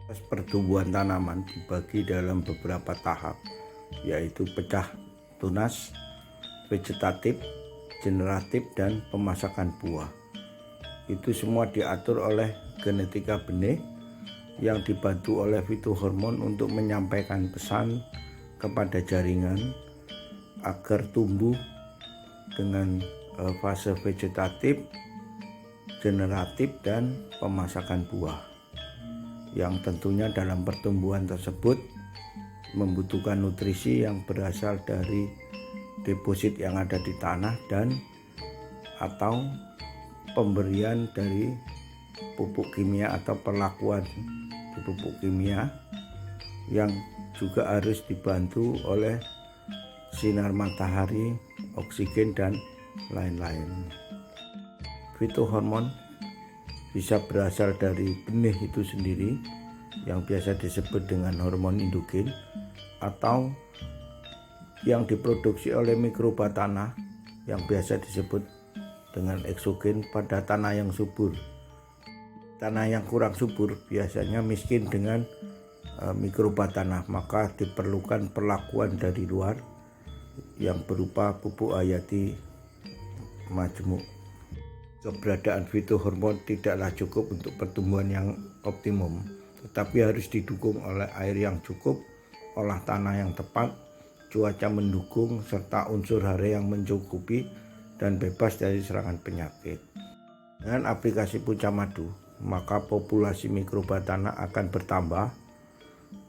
Proses pertumbuhan tanaman dibagi dalam beberapa tahap, yaitu pecah tunas, vegetatif, generatif, dan pemasakan buah. Itu semua diatur oleh genetika benih yang dibantu oleh fitohormon untuk menyampaikan pesan kepada jaringan agar tumbuh dengan fase vegetatif, generatif, dan pemasakan buah, yang tentunya dalam pertumbuhan tersebut membutuhkan nutrisi yang berasal dari deposit yang ada di tanah dan atau pemberian dari pupuk kimia atau perlakuan di pupuk kimia yang juga harus dibantu oleh sinar matahari, oksigen, dan lain-lain. Fitohormon bisa berasal dari benih itu sendiri yang biasa disebut dengan hormon endogen, atau yang diproduksi oleh mikroba tanah yang biasa disebut dengan eksogen pada tanah yang subur. Tanah yang kurang subur biasanya miskin dengan mikroba tanah, maka diperlukan perlakuan dari luar yang berupa pupuk hayati majmuk. Keberadaan fitohormon tidaklah cukup untuk pertumbuhan yang optimum, tetapi harus didukung oleh air yang cukup, olah tanah yang tepat, cuaca mendukung, serta unsur hara yang mencukupi dan bebas dari serangan penyakit. Dengan aplikasi punca madu, maka populasi mikroba tanah akan bertambah,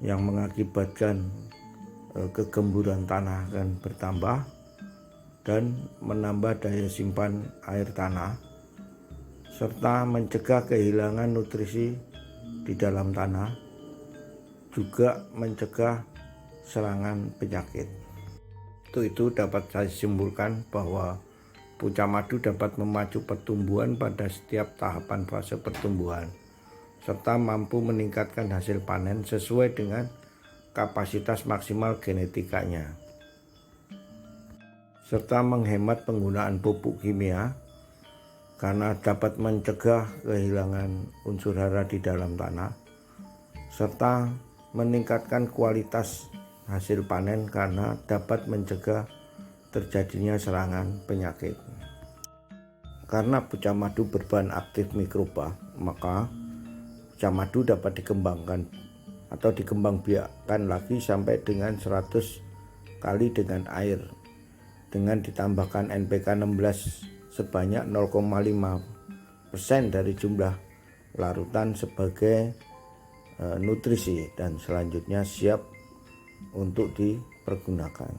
yang mengakibatkan kegemburan tanah akan bertambah dan menambah daya simpan air tanah, serta mencegah kehilangan nutrisi di dalam tanah, juga mencegah serangan penyakit. Itu dapat saya simpulkan bahwa punca madu dapat memacu pertumbuhan pada setiap tahapan fase pertumbuhan, serta mampu meningkatkan hasil panen sesuai dengan kapasitas maksimal genetikanya, serta menghemat penggunaan pupuk kimia karena dapat mencegah kehilangan unsur hara di dalam tanah, serta meningkatkan kualitas hasil panen karena dapat mencegah terjadinya serangan penyakit. Karena punca madu berbahan aktif mikroba, maka punca madu dapat dikembangkan atau dikembangbiakkan lagi sampai dengan 100 kali dengan air, dengan ditambahkan NPK 16 sebanyak 0,5% dari jumlah larutan sebagai nutrisi, dan selanjutnya siap untuk dipergunakan.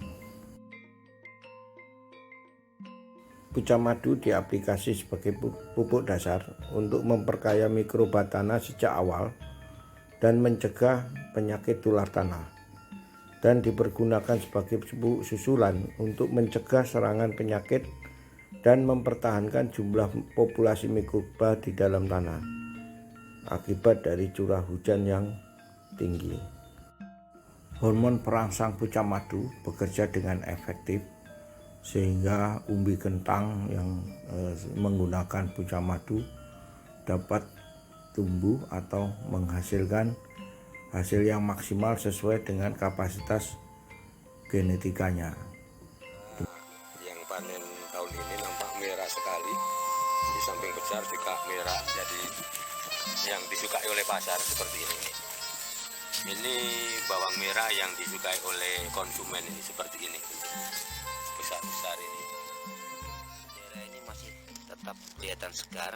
Punca madu diaplikasi sebagai pupuk dasar untuk memperkaya mikroba tanah sejak awal dan mencegah penyakit tular tanah, dan dipergunakan sebagai pupuk susulan untuk mencegah serangan penyakit dan mempertahankan jumlah populasi mikroba di dalam tanah akibat dari curah hujan yang tinggi. Hormon perangsang punca madu bekerja dengan efektif sehingga umbi kentang yang menggunakan punca madu dapat tumbuh atau menghasilkan hasil yang maksimal sesuai dengan kapasitas genetikanya. Yang panen tahun ini nampak merah sekali, di samping besar juga merah, jadi yang disukai oleh pasar seperti ini. Ini bawang merah yang disukai oleh konsumen ini seperti ini, besar-besar ini. Daerah ini masih tetap kelihatan segar.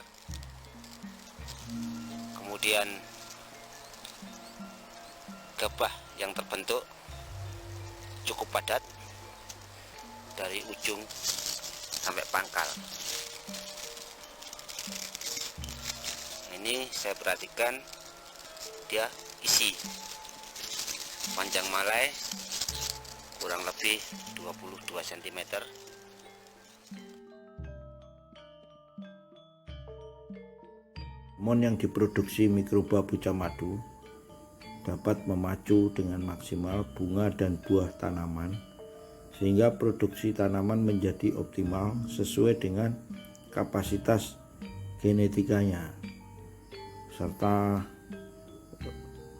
Kemudian gabah yang terbentuk cukup padat dari ujung sampai pangkal. Ini saya perhatikan dia isi panjang malai kurang lebih 22 cm. Hormon yang diproduksi mikroba punca madu dapat memacu dengan maksimal bunga dan buah tanaman, sehingga produksi tanaman menjadi optimal sesuai dengan kapasitas genetikanya, serta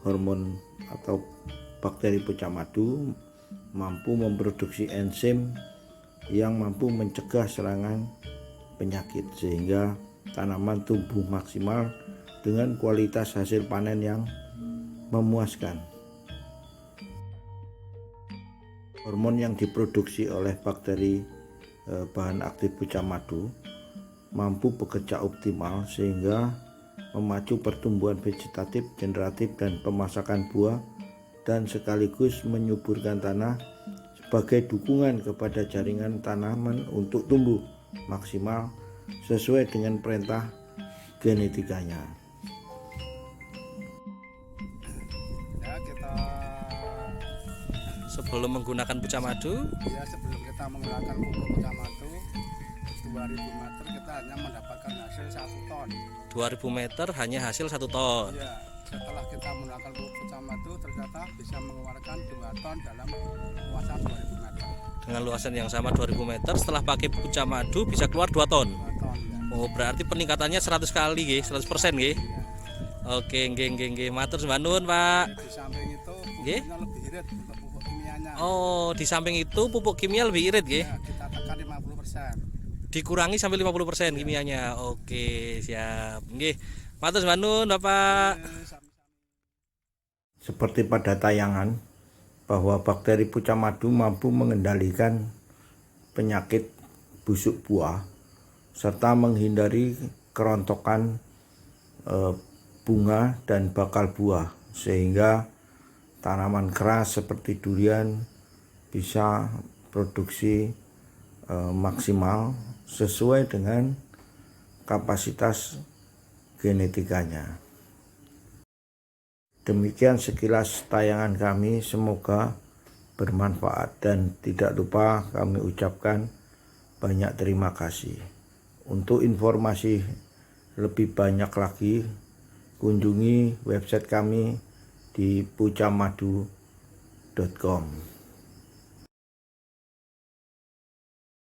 hormon atau bakteri pucak madu mampu memproduksi enzim yang mampu mencegah serangan penyakit sehingga tanaman tumbuh maksimal dengan kualitas hasil panen yang memuaskan. Hormon yang diproduksi oleh bakteri bahan aktif pucak madu mampu bekerja optimal sehingga memacu pertumbuhan vegetatif, generatif, dan pemasakan buah, dan sekaligus menyuburkan tanah sebagai dukungan kepada jaringan tanaman untuk tumbuh maksimal sesuai dengan perintah genetikanya. Ya, kita Sebelum menggunakan pucak madu, sebelum kita menggunakan pupuk pucak madu 2000 meter kita hanya mendapatkan hasil 1 ton. 2000 meter hanya hasil 1 ton. Ya, setelah kita menggunakan pupuk pucak madu ternyata bisa mengeluarkan 2 ton dalam luasan 2000 meter. Dengan luasan yang sama 2000 meter, setelah pakai pucak madu bisa keluar 2 ton. 2 ton ya. Oh, berarti peningkatannya 100 kali nggih, 100% nggih. Ya. Oke, nggih. Matur sembah nuwun, Pak. Di samping itu Nggih. pupuknya lebih irit untuk pupuk kimianya. Oh, di samping itu pupuk kimia lebih irit nggih. Ya, kita tekan 50%. Dikurangi sampai 50% kimianya. Oke, siap. Nggih. Matur sembah nuwun, Bapak. Seperti pada tayangan bahwa bakteri pucak madu mampu mengendalikan penyakit busuk buah serta menghindari kerontokan bunga dan bakal buah sehingga tanaman keras seperti durian bisa produksi maksimal sesuai dengan kapasitas genetikanya. Demikian sekilas tayangan kami, semoga bermanfaat dan tidak lupa kami ucapkan banyak terima kasih. Untuk informasi lebih banyak lagi, kunjungi website kami di pucamadu.com.